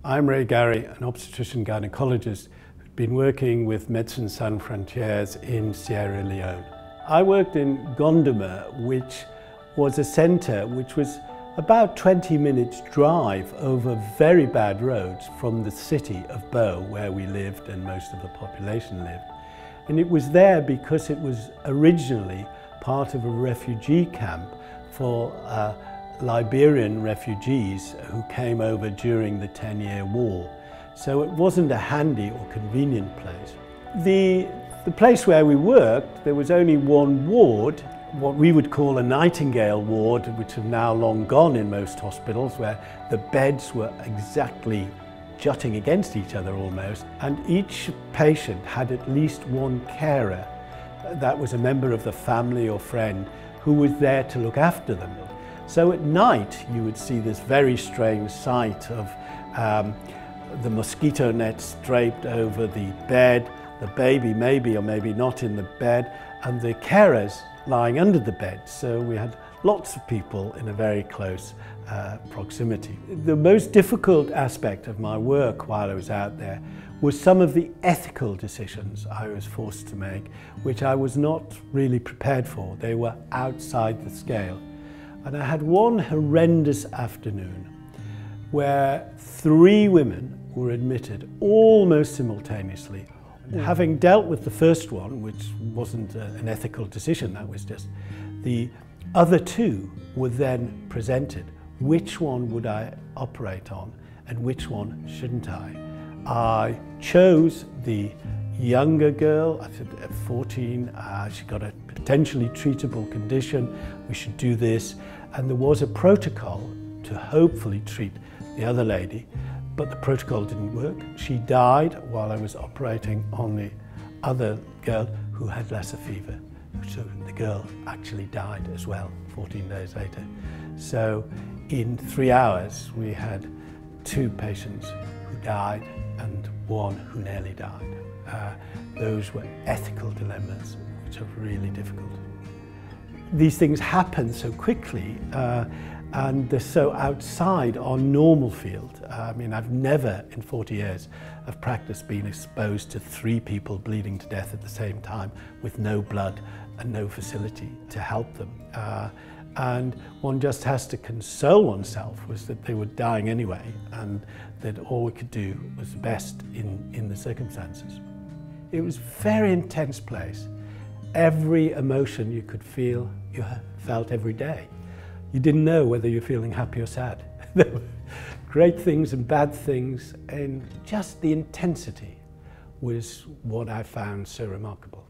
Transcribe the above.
I'm Garry, an obstetrician gynecologist who'd been working with Médecins and Frontières in Sierra Leone. I worked in Gondomar, which was a centre which was about 20 minutes drive over very bad roads from the city of Bo, where we lived and most of the population lived. And it was there because it was originally part of a refugee camp for Liberian refugees who came over during the 10-year war. So it wasn't a handy or convenient place. The place where we worked, there was only one ward, what we would call a Nightingale ward, which have now long gone in most hospitals, where the beds were exactly jutting against each other almost, and each patient had at least one carer that was a member of the family or friend who was there to look after them. So at night you would see this very strange sight of the mosquito nets draped over the bed, the baby maybe or maybe not in the bed, and the carers lying under the bed. So we had lots of people in a very close proximity. The most difficult aspect of my work while I was out there was some of the ethical decisions I was forced to make, which I was not really prepared for. They were outside the scale. And I had one horrendous afternoon where 3 women were admitted almost simultaneously. Having dealt with the first one, which wasn't an ethical decision, that was just the other 2 were then presented. Which one would I operate on and which one shouldn't I? I chose the younger girl. I said at 14, she got a potentially treatable condition, we should do this. And there was a protocol to hopefully treat the other lady, but the protocol didn't work. She died while I was operating on the other girl who had lesser fever. So the girl actually died as well 14 days later. So in 3 hours we had 2 patients who died and 1 who nearly died. Those were ethical dilemmas which are really difficult. These things happen so quickly and they're so outside our normal field. I mean, I've never in 40 years of practice been exposed to 3 people bleeding to death at the same time with no blood and no facility to help them. And one just has to console oneself was that they were dying anyway and that all we could do was best in the circumstances. It was a very intense place. Every emotion you could feel, you felt every day. You didn't know whether you're feeling happy or sad. There were great things and bad things, and just the intensity was what I found so remarkable.